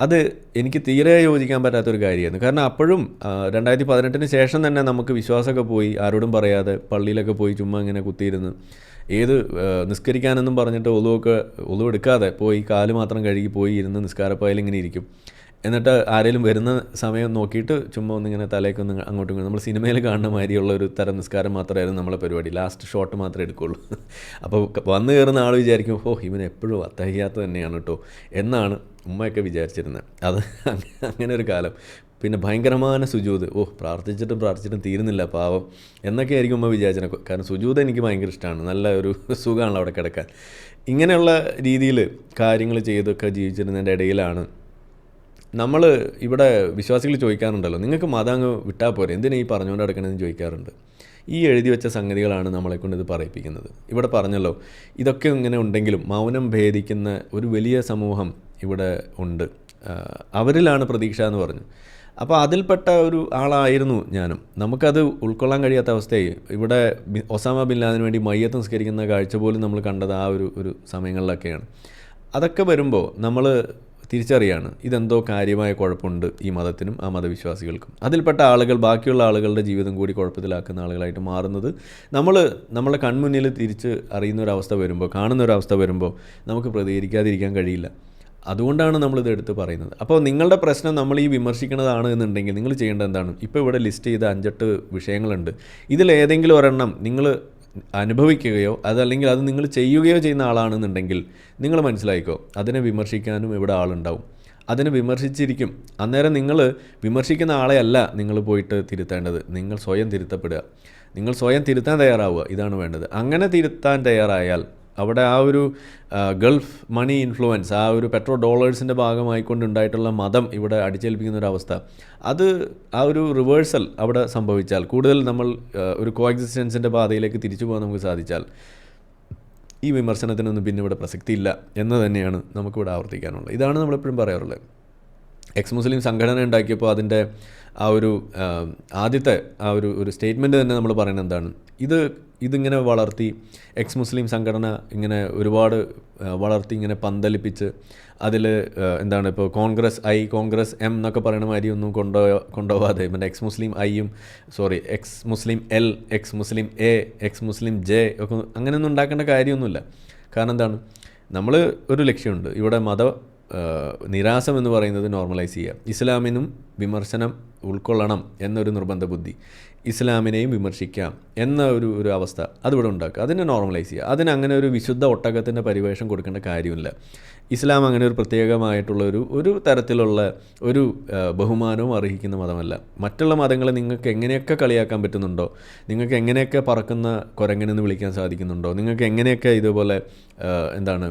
അത് എനിക്ക് തീരെ യോജിക്കാൻ പറ്റാത്തൊരു കാര്യമായിരുന്നു. കാരണം അപ്പോഴും 2018 ശേഷം തന്നെ നമുക്ക് വിശ്വാസമൊക്കെ പോയി, ആരോടും പറയാതെ പള്ളിയിലൊക്കെ പോയി ചുമ്മാ ഇങ്ങനെ കുത്തിയിരുന്ന് നിസ്കരിക്കാനെന്നും പറഞ്ഞിട്ട് ഒളു എടുക്കാതെ പോയി കാല് മാത്രം കഴുകി പോയി ഇരുന്ന് നിസ്കാരപ്പായിൽ ഇങ്ങനെ ഇരിക്കും. എന്നിട്ട് ആരെങ്കിലും വരുന്ന സമയം നോക്കിയിട്ട് ചുമ്മാ ഒന്നിങ്ങനെ തലേക്കൊന്ന് അങ്ങോട്ടും ഇങ്ങോട്ടും നമ്മൾ സിനിമയിൽ കാണുന്ന മാതിരിയുള്ള ഒരു തരം നിസ്കാരം മാത്രമായിരുന്നു നമ്മളെ പരിപാടി. ലാസ്റ്റ് ഷോട്ട് മാത്രമേ എടുക്കുകയുള്ളൂ. അപ്പോൾ വന്നു കയറുന്ന ആൾ വിചാരിക്കും, ഇവൻ എപ്പോഴും അത്തഹിയാത്ത് തന്നെയാണ് കേട്ടോ എന്നാണ് ഉമ്മയൊക്കെ വിചാരിച്ചിരുന്നത്. അത് അങ്ങനെ ഒരു കാലം. പിന്നെ ഭയങ്കരമായ സുജൂദ്, പ്രാർത്ഥിച്ചിട്ടും തീരുന്നില്ല പാവം എന്നൊക്കെ ആയിരിക്കും ഉമ്മ വിചാരിച്ചത്. കാരണം സുജൂദ് എനിക്ക് ഭയങ്കര ഇഷ്ടമാണ്, നല്ല ഒരു സുഖമാണല്ലോ അവിടെ കിടക്കാൻ. ഇങ്ങനെയുള്ള രീതിയിൽ കാര്യങ്ങൾ ചെയ്തൊക്കെ ജീവിച്ചിരുന്നതിൻ്റെ ഇടയിലാണ് നമ്മൾ ഇവിടെ വിശ്വാസികൾ ചോദിക്കാറുണ്ടല്ലോ, നിങ്ങൾക്ക് മതം അങ്ങ് വിട്ടാൽ പോരെ, എന്തിനാ ഈ പറഞ്ഞുകൊണ്ട് നടക്കണമെന്ന് ചോദിക്കാറുണ്ട്. ഈ എഴുതി വെച്ച സംഗതികളാണ് നമ്മളെക്കൊണ്ട് ഇത് പറയിപ്പിക്കുന്നത്. ഇവിടെ പറഞ്ഞല്ലോ, ഇതൊക്കെ ഇങ്ങനെ ഉണ്ടെങ്കിലും മൗനം ഭേദിക്കുന്ന ഒരു വലിയ സമൂഹം ഇവിടെ ഉണ്ട്, അവരിലാണ് പ്രതീക്ഷ എന്ന് പറഞ്ഞു. അപ്പോൾ അതിൽപ്പെട്ട ഒരു ആളായിരുന്നു ഞാനും. നമുക്കത് ഉൾക്കൊള്ളാൻ കഴിയാത്ത അവസ്ഥയായി. ഇവിടെ ഒസാമ ബിൻ ലാദന് വേണ്ടി മയ്യത്ത് നിസ്കരിക്കുന്ന കാഴ്ച പോലും നമ്മൾ കണ്ടത് ആ ഒരു സമയങ്ങളിലൊക്കെയാണ്. അതൊക്കെ വരുമ്പോൾ നമ്മൾ തിരിച്ചറിയാണ് ഇതെന്തോ കാര്യമായ കുഴപ്പമുണ്ട് ഈ മതത്തിനും ആ മതവിശ്വാസികൾക്കും. അതിൽപ്പെട്ട ആളുകൾ ബാക്കിയുള്ള ആളുകളുടെ ജീവിതം കൂടി കുഴപ്പത്തിലാക്കുന്ന ആളുകളായിട്ട് മാറുന്നത് നമ്മളെ കൺമുന്നിൽ തിരിച്ച് അറിയുന്ന ഒരവസ്ഥ വരുമ്പോൾ, കാണുന്ന ഒരവസ്ഥ വരുമ്പോൾ നമുക്ക് പ്രതികരിക്കാതിരിക്കാൻ കഴിയില്ല. അതുകൊണ്ടാണ് നമ്മളിത് എടുത്ത് പറയുന്നത്. അപ്പോൾ നിങ്ങളുടെ പ്രശ്നം നമ്മൾ ഈ വിമർശിക്കുന്നതാണ് എന്നുണ്ടെങ്കിൽ നിങ്ങൾ ചെയ്യേണ്ടത് എന്താണ്? ഇപ്പോൾ ഇവിടെ ലിസ്റ്റ് ചെയ്ത 5-8 വിഷയങ്ങളുണ്ട്. ഇതിലേതെങ്കിലും ഒരെണ്ണം നിങ്ങൾ അനുഭവിക്കുകയോ അതല്ലെങ്കിൽ അത് നിങ്ങൾ ചെയ്യുകയോ ചെയ്യുന്ന ആളാണെന്നുണ്ടെങ്കിൽ നിങ്ങൾ മനസ്സിലായിക്കോ, അതിനെ വിമർശിക്കാനും ഇവിടെ ആളുണ്ടാവും. അതിനെ വിമർശിച്ചിരിക്കും. അന്നേരം നിങ്ങൾ വിമർശിക്കുന്ന ആളെ അല്ല നിങ്ങൾ പോയിട്ട് തിരുത്തേണ്ടത്, നിങ്ങൾ സ്വയം തിരുത്തപ്പെടുക, നിങ്ങൾ സ്വയം തിരുത്താൻ തയ്യാറാവുക. ഇതാണ് വേണ്ടത്. അങ്ങനെ തിരുത്താൻ തയ്യാറായാൽ അവിടെ ആ ഒരു ഗൾഫ് മണി ഇൻഫ്ലുവൻസ്, ആ ഒരു പെട്രോ ഡോളേഴ്സിൻ്റെ ഭാഗമായിക്കൊണ്ടുണ്ടായിട്ടുള്ള മതം ഇവിടെ അടിച്ചേൽപ്പിക്കുന്ന ഒരവസ്ഥ, അത് ആ ഒരു റിവേഴ്സൽ അവിടെ സംഭവിച്ചാൽ, കൂടുതൽ നമ്മൾ ഒരു കോ എക്സിസ്റ്റൻസിൻ്റെ പാതയിലേക്ക് തിരിച്ചു പോകാൻ നമുക്ക് സാധിച്ചാൽ, ഈ വിമർശനത്തിനൊന്നും പിന്നെ ഇവിടെ പ്രസക്തിയില്ല എന്ന് തന്നെയാണ് നമുക്കിവിടെ ആവർത്തിക്കാനുള്ളത്. ഇതാണ് നമ്മളെപ്പോഴും പറയാറുള്ളത്. എക്സ് മുസ്ലിം സംഘടന ഉണ്ടാക്കിയപ്പോൾ അതിൻ്റെ ആ ഒരു ആദ്യത്തെ ആ ഒരു സ്റ്റേറ്റ്മെൻറ്റ് തന്നെ നമ്മൾ പറയുന്നത് എന്താണ്, ഇതിങ്ങനെ വളർത്തി എക്സ് മുസ്ലിം സംഘടന ഇങ്ങനെ ഒരുപാട് വളർത്തി ഇങ്ങനെ പന്തലിപ്പിച്ച് അതിൽ എന്താണ് ഇപ്പോൾ കോൺഗ്രസ് ഐ കോൺഗ്രസ് എം എന്നൊക്കെ പറയുന്ന മാതിരി ഒന്നും കൊണ്ടുപോകാതെ പിന്നെ X Muslim L, X Muslim A, X Muslim J ഒക്കെ അങ്ങനെയൊന്നും ഉണ്ടാക്കേണ്ട കാര്യമൊന്നുമില്ല. കാരണം എന്താണ്, നമ്മൾ ഒരു ലക്ഷ്യമുണ്ട്, ഇവിടെ നിരാസം എന്ന് പറയുന്നത് നോർമലൈസ് ചെയ്യുക. ഇസ്ലാമിനും വിമർശനം ഉൾക്കൊള്ളണം എന്നൊരു നിർബന്ധ ബുദ്ധി, ഇസ്ലാമിനെയും വിമർശിക്കാം എന്ന ഒരു അവസ്ഥ അതിവിടെ ഉണ്ടാക്കുക, അതിനെ നോർമലൈസ് ചെയ്യുക. അതിന് അങ്ങനെ ഒരു വിശുദ്ധ ഒട്ടകത്തിൻ്റെ പരിവേഷം കൊടുക്കേണ്ട കാര്യമില്ല. ഇസ്ലാം അങ്ങനെ ഒരു പ്രത്യേകമായിട്ടുള്ള ഒരു തരത്തിലുള്ള ഒരു ബഹുമാനവും അർഹിക്കുന്ന മതമല്ല. മറ്റുള്ള മതങ്ങളെ നിങ്ങൾക്ക് എങ്ങനെയൊക്കെ കളിയാക്കാൻ പറ്റുന്നുണ്ടോ, നിങ്ങൾക്ക് എങ്ങനെയൊക്കെ പറക്കുന്ന കുരങ്ങനെന്ന് വിളിക്കാൻ സാധിക്കുന്നുണ്ടോ, നിങ്ങൾക്ക് എങ്ങനെയൊക്കെ ഇതുപോലെ എന്താണ്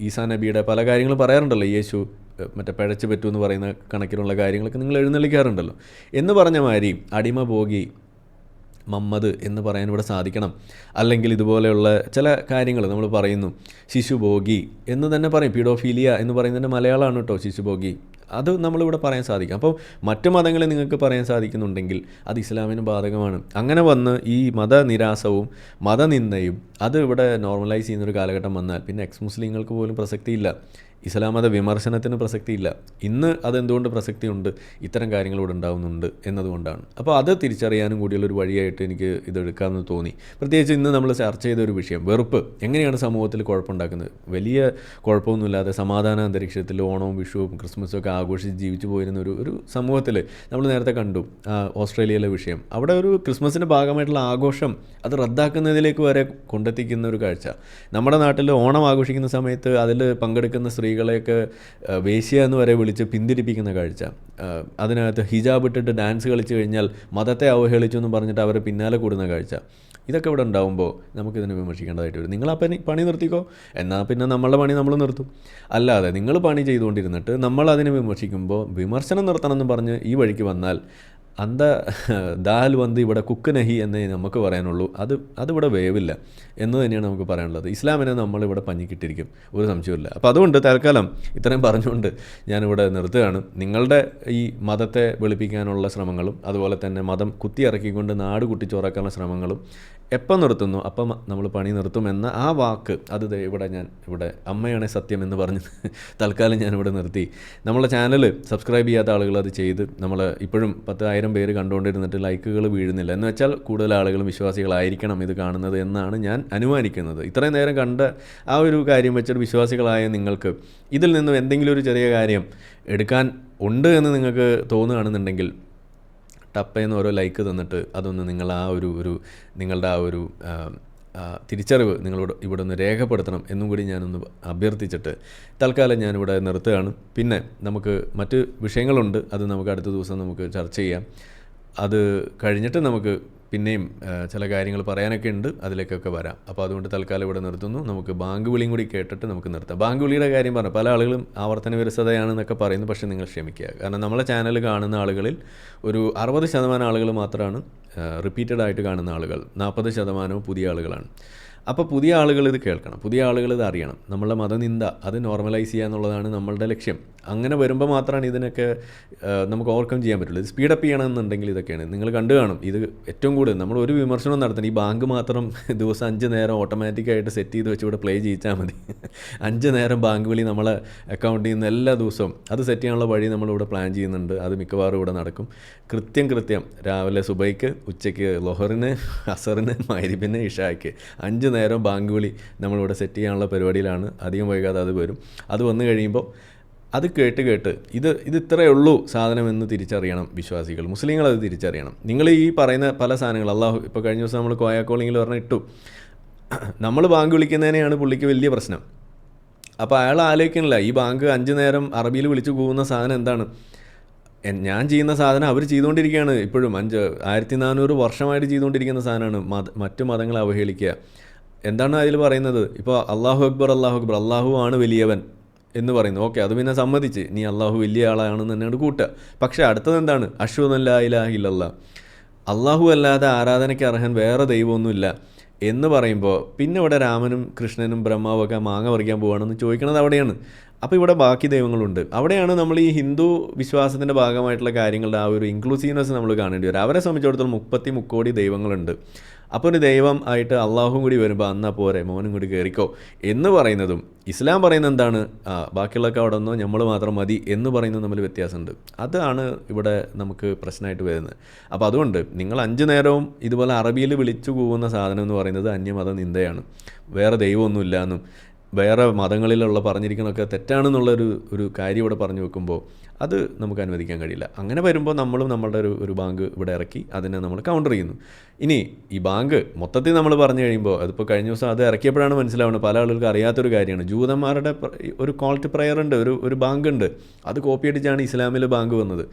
ഈസാ നബിയുടെ പല കാര്യങ്ങളും പറയാറുണ്ടല്ലോ, യേശു മറ്റേ പിഴച്ചു പറ്റൂ എന്ന് പറയുന്ന കണക്കിലുള്ള കാര്യങ്ങളൊക്കെ നിങ്ങൾ എഴുന്നള്ളിക്കാറുണ്ടല്ലോ എന്ന് പറഞ്ഞ മാതിരി അടിമ ഭോഗി മമ്മദ് എന്ന് പറയാൻ ഇവിടെ സാധിക്കണം. അല്ലെങ്കിൽ ഇതുപോലെയുള്ള ചില കാര്യങ്ങൾ നമ്മൾ പറയുന്നു, ശിശുഭോഗി എന്ന് തന്നെ പറയും, പീഡോഫീലിയ എന്ന് പറയുന്നതിൻ്റെ മലയാളമാണ് കേട്ടോ ശിശുഭോഗി. അത് നമ്മളിവിടെ പറയാൻ സാധിക്കും. അപ്പോൾ മറ്റു മതങ്ങളെ നിങ്ങൾക്ക് പറയാൻ സാധിക്കുന്നുണ്ടെങ്കിൽ അത് ഇസ്ലാമിന് ബാധകമാണ്. അങ്ങനെ വന്ന് ഈ മതനിരാസവും മതനിന്ദയും അത് ഇവിടെ നോർമലൈസ് ചെയ്യുന്നൊരു കാലഘട്ടം വന്നാൽ പിന്നെ എക്സ് മുസ്ലിങ്ങൾക്ക് പോലും പ്രസക്തിയില്ല, ഇസ്ലാം മത വിമർശനത്തിന് പ്രസക്തിയില്ല. ഇന്ന് അതെന്തുകൊണ്ട് പ്രസക്തിയുണ്ട്, ഇത്തരം കാര്യങ്ങൾ ഇവിടെ ഉണ്ടാകുന്നുണ്ട് എന്നതുകൊണ്ടാണ്. അപ്പോൾ അത് തിരിച്ചറിയാനും കൂടിയുള്ളൊരു വഴിയായിട്ട് എനിക്ക് ഇതെടുക്കാമെന്ന് തോന്നി. പ്രത്യേകിച്ച് ഇന്ന് നമ്മൾ ചർച്ച ചെയ്ത ഒരു വിഷയം, വെറുപ്പ് എങ്ങനെയാണ് സമൂഹത്തിൽ കുഴപ്പമുണ്ടാക്കുന്നത്. വലിയ കുഴപ്പമൊന്നുമില്ലാതെ സമാധാന അന്തരീക്ഷത്തിൽ ഓണവും വിഷുവും ക്രിസ്മസും ഒക്കെ ആഘോഷിച്ച് ജീവിച്ചു പോയിരുന്ന ഒരു സമൂഹത്തിൽ നമ്മൾ നേരത്തെ കണ്ടു ഓസ്ട്രേലിയയിലെ വിഷയം. അവിടെ ഒരു ക്രിസ്മസിൻ്റെ ഭാഗമായിട്ടുള്ള ആഘോഷം അത് റദ്ദാക്കുന്നതിലേക്ക് വരെ കൊണ്ടെത്തിക്കുന്ന ഒരു കാഴ്ച. നമ്മുടെ നാട്ടിൽ ഓണം ആഘോഷിക്കുന്ന സമയത്ത് അതിൽ പങ്കെടുക്കുന്ന സ്ത്രീകളെയൊക്കെ വേശ്യ എന്ന് വരെ വിളിച്ച് പിന്തിരിപ്പിക്കുന്ന കാഴ്ച. അതിനകത്ത് ഹിജാബ് ഇട്ടിട്ട് ഡാൻസ് കളിച്ചു കഴിഞ്ഞാൽ മതത്തെ അവഹേളിച്ചു എന്ന് പറഞ്ഞിട്ട് അവരെ പിന്നാലെ കൂടുന്ന കാഴ്ച. ഇതൊക്കെ ഇവിടെ ഉണ്ടാകുമ്പോൾ നമുക്കിതിനെ വിമർശിക്കേണ്ടതായിട്ട് വരും. നിങ്ങൾ ആ പണി നിർത്തിക്കോ, എന്നാൽ പിന്നെ നമ്മളുടെ പണി നമ്മൾ നിർത്തും. അല്ലാതെ നിങ്ങൾ പണി ചെയ്തുകൊണ്ടിരുന്നിട്ട് നമ്മൾ അതിനെ വിമർശിക്കുമ്പോൾ വിമർശനം നിർത്തണമെന്ന് പറഞ്ഞ് ഈ വഴിക്ക് വന്നാൽ ദാൽ വന്ന് ഇവിടെ കുക്ക് നഹി എന്നേ നമുക്ക് പറയാനുള്ളൂ. അതിവിടെ വേവില്ല എന്ന് തന്നെയാണ് നമുക്ക് പറയാനുള്ളത്. ഇസ്ലാമിനെ നമ്മളിവിടെ പഞ്ഞിക്കിട്ടിരിക്കും, ഒരു സംശയമില്ല. അപ്പോൾ അതുകൊണ്ട് തൽക്കാലം ഇത്രയും പറഞ്ഞുകൊണ്ട് ഞാനിവിടെ നിർത്തുകയാണ്. നിങ്ങളുടെ ഈ മതത്തെ വെളുപ്പിക്കാനുള്ള ശ്രമങ്ങളും അതുപോലെ തന്നെ മതം കുത്തിയിറക്കിക്കൊണ്ട് നാട് കുട്ടിച്ചോറാക്കാനുള്ള ശ്രമങ്ങളും എപ്പം നിർത്തുന്നു അപ്പം നമ്മൾ പണി നിർത്തുമെന്ന ആ വാക്ക് അത് ഇവിടെ അമ്മയാണ് സത്യം എന്ന് പറഞ്ഞ് തൽക്കാലം ഞാനിവിടെ നിർത്തി. നമ്മളെ ചാനൽ സബ്സ്ക്രൈബ് ചെയ്യാത്ത ആളുകൾ അത് ചെയ്ത്, നമ്മൾ ഇപ്പോഴും 10,000 പേര് കണ്ടുകൊണ്ടിരുന്നിട്ട് ലൈക്കുകൾ വീഴുന്നില്ല എന്ന് വെച്ചാൽ കൂടുതൽ ആളുകളും വിശ്വാസികളായിരിക്കണം ഇത് കാണുന്നത് എന്നാണ് ഞാൻ അനുമാനിക്കുന്നത്. ഇത്രയും നേരം കണ്ട ആ ഒരു കാര്യം വെച്ചിട്ട് വിശ്വാസികളായ നിങ്ങൾക്ക് ഇതിൽ നിന്നും എന്തെങ്കിലും ഒരു ചെറിയ കാര്യം എടുക്കാൻ ഉണ്ട് എന്ന് നിങ്ങൾക്ക് തോന്നുകയാണെന്നുണ്ടെങ്കിൽ ടപ്പയെന്ന് ഓരോ ലൈക്ക് തന്നിട്ട് അതൊന്ന് നിങ്ങൾ നിങ്ങളുടെ ആ ഒരു തിരിച്ചറിവ് നിങ്ങളോട് ഇവിടെ ഒന്ന് രേഖപ്പെടുത്തണം എന്നും കൂടി ഞാനൊന്ന് അഭ്യർത്ഥിച്ചിട്ട് തൽക്കാലം ഞാനിവിടെ നിർത്തുകയാണ്. പിന്നെ നമുക്ക് മറ്റ് വിഷയങ്ങളുണ്ട്, അത് നമുക്ക് അടുത്ത ദിവസം നമുക്ക് ചർച്ച ചെയ്യാം. അത് കഴിഞ്ഞിട്ട് നമുക്ക് പിന്നെയും ചില കാര്യങ്ങൾ പറയാനൊക്കെ ഉണ്ട്, അതിലേക്കൊക്കെ വരാം. അപ്പോൾ അതുകൊണ്ട് തൽക്കാലം ഇവിടെ നിർത്തുന്നു. നമുക്ക് ബാങ്ക് വിളിയും കൂടി കേട്ടിട്ട് നമുക്ക് നിർത്താം. ബാങ്ക് വിളിയുടെ കാര്യം പറഞ്ഞു, പല ആളുകളും ആവർത്തന വിരസതയാണെന്നൊക്കെ പറയുന്നു. പക്ഷേ നിങ്ങൾ ക്ഷമിക്കുക, കാരണം നമ്മളെ ചാനൽ കാണുന്ന ആളുകളിൽ ഒരു 60% ആളുകൾ മാത്രമാണ് റിപ്പീറ്റഡ് ആയിട്ട് കാണുന്ന ആളുകൾ, 40% പുതിയ ആളുകളാണ്. അപ്പോൾ പുതിയ ആളുകൾ ഇത് കേൾക്കണം, പുതിയ ആളുകൾ ഇത് അറിയണം. നമ്മളുടെ മതനിന്ദ അത് നോർമലൈസ് ചെയ്യുക എന്നുള്ളതാണ് നമ്മളുടെ ലക്ഷ്യം. അങ്ങനെ വരുമ്പോൾ മാത്രമാണ് ഇതിനൊക്കെ നമുക്ക് ഓവർകം ചെയ്യാൻ പറ്റുള്ളൂ. ഇത് സ്പീഡപ്പ് ചെയ്യണമെന്നുണ്ടെങ്കിൽ ഇതൊക്കെയാണ് നിങ്ങൾ കണ്ടു കാണും. ഇത് ഏറ്റവും കൂടുതൽ നമ്മൾ ഒരു വിമർശനം നടത്തണം. ഈ ബാങ്ക് മാത്രം ദിവസം 5 നേരം ഓട്ടോമാറ്റിക്കായിട്ട് സെറ്റ് ചെയ്ത് വെച്ച് ഇവിടെ പ്ലേ ചെയ്യിച്ചാൽ മതി. 5 നേരം ബാങ്ക് വിളി നമ്മളെ അക്കൗണ്ടിൽ നിന്ന് എല്ലാ ദിവസവും അത് സെറ്റ് ചെയ്യാനുള്ള വഴി നമ്മളിവിടെ പ്ലാൻ ചെയ്യുന്നുണ്ട്. അത് മിക്കവാറും ഇവിടെ നടക്കും. കൃത്യം രാവിലെ സുബൈക്ക്, ഉച്ചയ്ക്ക് ലൊഹറിന്, അസറിന്, മഗ്‌രിബിന്, ഇഷായ്ക്ക് 5 നേരം ബാങ്ക് വിളി നമ്മളിവിടെ സെറ്റ് ചെയ്യാനുള്ള പരിപാടിയിലാണ്. അധികം വൈകാതെ അത് വരും. അത് വന്നു കഴിയുമ്പോൾ അത് കേട്ട് ഇത് ഇത്രയേ ഉള്ളൂ സാധനമെന്ന് തിരിച്ചറിയണം വിശ്വാസികൾ, മുസ്ലിങ്ങൾ അത് തിരിച്ചറിയണം. നിങ്ങൾ ഈ പറയുന്ന പല സാധനങ്ങൾ അള്ളാഹു ഇപ്പോൾ കഴിഞ്ഞ ദിവസം നമ്മൾ കോയ കോളിങ്ങിൽ പറഞ്ഞ ഇട്ടു, നമ്മൾ ബാങ്ക് വിളിക്കുന്നതിനെയാണ് പുള്ളിക്ക് വലിയ പ്രശ്നം. അപ്പോൾ അയാൾ ആലോചിക്കണില്ല ഈ ബാങ്ക് 5 നേരം അറബിയിൽ വിളിച്ചു പോകുന്ന സാധനം എന്താണ്. ഞാൻ ചെയ്യുന്ന സാധനം അവർ ചെയ്തുകൊണ്ടിരിക്കുകയാണ് ഇപ്പോഴും. 1400 വർഷമായിട്ട് ചെയ്തുകൊണ്ടിരിക്കുന്ന സാധനമാണ് മറ്റു മതങ്ങളെ അവഹേളിക്കുക. എന്താണ് അതിൽ പറയുന്നത്? ഇപ്പോൾ അള്ളാഹു അക്ബർ അള്ളാഹു ആണ് വലിയവൻ എന്ന് പറയുന്നു. ഓക്കെ, അത് പിന്നെ സമ്മതിച്ച് നീ അള്ളാഹു വലിയ ആളാണെന്ന് തന്നെയാണ് കൂട്ടുക. പക്ഷേ അടുത്തത് എന്താണ്? അഷ്ഹദു അല്ലാ ഇലാഹ ഇല്ലല്ലാഹ്, അള്ളാഹു അല്ലാതെ ആരാധനയ്ക്ക് അർഹൻ വേറെ ദൈവമൊന്നുമില്ല എന്ന് പറയുമ്പോൾ പിന്നെ ഇവിടെ രാമനും കൃഷ്ണനും ബ്രഹ്മാവൊക്കെ മാങ്ങ പറിക്കാൻ പോവുകയാണെന്ന് ചോദിക്കണത് അവിടെയാണ്. അപ്പോൾ ഇവിടെ ബാക്കി ദൈവങ്ങളുണ്ട്. അവിടെയാണ് നമ്മൾ ഈ ഹിന്ദു വിശ്വാസത്തിൻ്റെ ഭാഗമായിട്ടുള്ള കാര്യങ്ങളുടെ ആ ഒരു ഇൻക്ലൂസീവ്നെസ് നമ്മൾ കാണേണ്ടി വരും. അവരെ സംബന്ധിച്ചിടത്തോളം 30 കോടി ദൈവങ്ങളുണ്ട്. അപ്പോൾ ഒരു ദൈവം ആയിട്ട് അള്ളാഹും കൂടി വരുമ്പോൾ അന്നാ പോരെ മോനും കൂടി കയറിക്കോ എന്ന് പറയുന്നതും ഇസ്ലാം പറയുന്നത് എന്താണ്? ബാക്കിയുള്ളതൊക്കെ അവിടെ ഒന്നോ നമ്മൾ മാത്രം മതി എന്ന് പറയുന്നത് തമ്മിൽ വ്യത്യാസമുണ്ട്. അതാണ് ഇവിടെ നമുക്ക് പ്രശ്നമായിട്ട് വരുന്നത്. അപ്പോൾ അതുകൊണ്ട് നിങ്ങൾ 5 നേരവും ഇതുപോലെ അറബിയിൽ വിളിച്ചു പോകുന്ന സാധനം എന്ന് പറയുന്നത് അന്യമത നിന്ദയാണ്. വേറെ ദൈവമൊന്നുമില്ല എന്നും വേറെ മതങ്ങളിലുള്ള പറഞ്ഞിരിക്കുന്നതൊക്കെ തെറ്റാണെന്നുള്ളൊരു കാര്യം ഇവിടെ പറഞ്ഞു വെക്കുമ്പോൾ അത് നമുക്ക് അനുവദിക്കാൻ കഴിയില്ല. അങ്ങനെ വരുമ്പോൾ നമ്മളും നമ്മളുടെ ഒരു ബാങ്ക് ഇവിടെ ഇറക്കി അതിനെ നമ്മൾ കൗണ്ടർ ചെയ്യുന്നു. ഇനി ഈ ബാങ്ക് മൊത്തത്തിൽ നമ്മൾ പറഞ്ഞു കഴിയുമ്പോൾ അതിപ്പോൾ കഴിഞ്ഞ ദിവസം അത് ഇറക്കിയപ്പോഴാണ് മനസ്സിലാവുന്നത്, പല ആളുകൾക്ക് അറിയാത്തൊരു കാര്യമാണ്. ജൂതന്മാരുടെ ഒരു കോൾട്ട് പ്രയർ ഉണ്ട്, ഒരു ബാങ്ക് ഉണ്ട്. അത് കോപ്പി അടിച്ചാണ് ഇസ്ലാമിൽ ബാങ്ക് വന്നത്.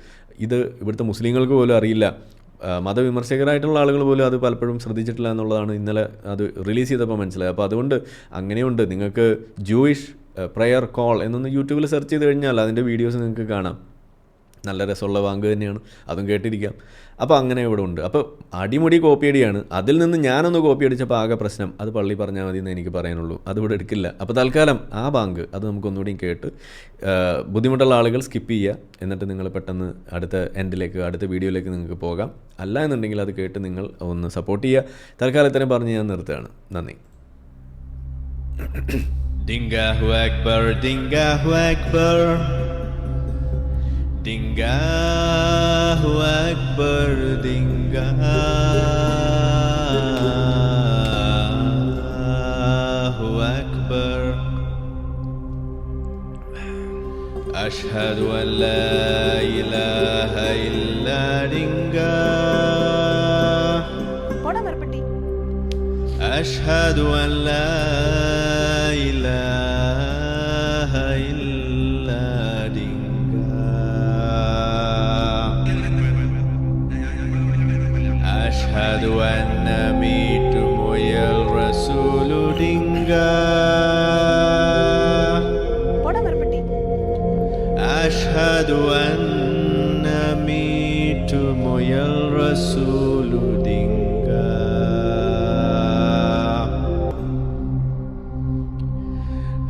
ഇത് ഇവിടുത്തെ മുസ്ലിങ്ങൾക്ക് പോലും അറിയില്ല. മതവിമർശകരായിട്ടുള്ള ആളുകൾ പോലും അത് പലപ്പോഴും ശ്രദ്ധിച്ചിട്ടില്ല എന്നുള്ളതാണ് ഇന്നലെ അത് റിലീസ് ചെയ്തപ്പോൾ മനസ്സിലായത്. അപ്പോൾ അതുകൊണ്ട് അങ്ങനെയുണ്ട്. നിങ്ങൾക്ക് ജൂയിഷ് പ്രയർ കോൾ എന്നൊന്ന് യൂട്യൂബിൽ സെർച്ച് ചെയ്ത് കഴിഞ്ഞാൽ അതിൻ്റെ വീഡിയോസ് നിങ്ങൾക്ക് കാണാം. നല്ല രസമുള്ള ബാങ്ക് തന്നെയാണ്, അതും കേട്ടിരിക്കാം. അപ്പോൾ അങ്ങനെ ഇവിടെ ഉണ്ട്. അപ്പോൾ അടിമുടി കോപ്പിയടിയാണ്. അതിൽ നിന്ന് ഞാനൊന്ന് കോപ്പി അടിച്ചപ്പോൾ ആകെ പ്രശ്നം. അത് പള്ളി പറഞ്ഞാൽ മതി എന്ന് എനിക്ക് പറയാനുള്ളൂ. അതിവിടെ എടുക്കില്ല. അപ്പോൾ തൽക്കാലം ആ ബാങ്ക് അത് നമുക്കൊന്നുകൂടി കേട്ട് ബുദ്ധിമുട്ടുള്ള ആളുകൾ സ്കിപ്പ് ചെയ്യുക. എന്നിട്ട് നിങ്ങൾ പെട്ടെന്ന് അടുത്ത അടുത്ത വീഡിയോയിലേക്ക് നിങ്ങൾക്ക് പോകാം. അല്ല എന്നുണ്ടെങ്കിൽ അത് കേട്ട് നിങ്ങൾ ഒന്ന് സപ്പോർട്ട് ചെയ്യുക. തൽക്കാലത്തിനെ പറഞ്ഞ് ഞാൻ നിർത്തുകയാണ്. നന്ദി. Dingahu Akbar, Dingahu Akbar, Dingahu Akbar, Dingahu Akbar. Ashhadu an la ilaha illa Dingah. Ashhadu an la ilaha illa Dingah. Ashhadu anna mitu moyal rasulu Dingah. Ashhadu anna mitu moyal rasulu Dingah.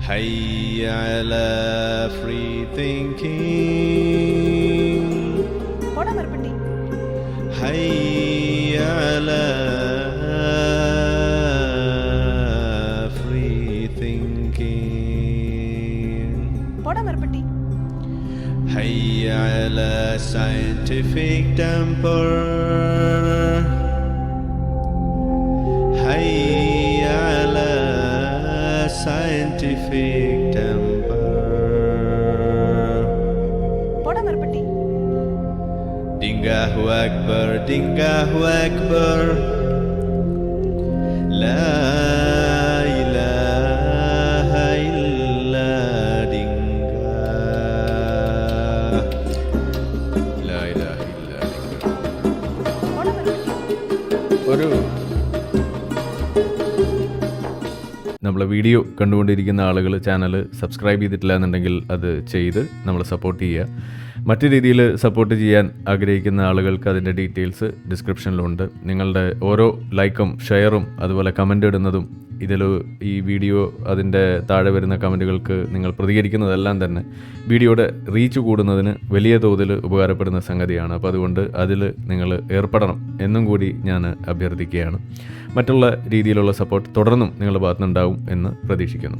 Hayya ala free thinking. Hayya ala free thinking. Hayya ala scientific temper. Hayya ala scientific temper. Dingahu Akbar, Dingahu Akbar, La ilaha illa Dingah. La ilaha illa Dingah. Video കണ്ടുകൊണ്ടിരിക്കുന്ന ആളുകൾ ചാനൽ സബ്സ്ക്രൈബ് ചെയ്തിട്ടില്ല എന്നുണ്ടെങ്കിൽ അത് ചെയ്ത് നമ്മളെ സപ്പോർട്ട് ചെയ്യുക. മറ്റു രീതിയിൽ സപ്പോർട്ട് ചെയ്യാൻ ആഗ്രഹിക്കുന്ന ആളുകൾക്ക് അതിൻ്റെ ഡീറ്റെയിൽസ് ഡിസ്ക്രിപ്ഷനിലുണ്ട്. നിങ്ങളുടെ ഓരോ ലൈക്കും ഷെയറും അതുപോലെ കമൻ്റ് ഇടുന്നതും ഈ വീഡിയോ അതിൻ്റെ താഴെ വരുന്ന കമൻറ്റുകൾക്ക് നിങ്ങൾ പ്രതികരിക്കുന്നതെല്ലാം തന്നെ വീഡിയോയുടെ റീച്ച് കൂടുന്നതിന് വലിയ തോതിൽ ഉപകാരപ്പെടുന്ന സംഗതിയാണ്. അപ്പോൾ അതുകൊണ്ട് അതിൽ നിങ്ങൾ ഏർപ്പെടണം എന്നും കൂടി ഞാൻ അഭ്യർത്ഥിക്കുകയാണ്. മറ്റുള്ള രീതിയിലുള്ള സപ്പോർട്ട് തുടർന്നും നിങ്ങളുടെ ഭാഗത്തുനിന്നുണ്ടാവും എന്ന് പ്രതീക്ഷിക്കുന്നു.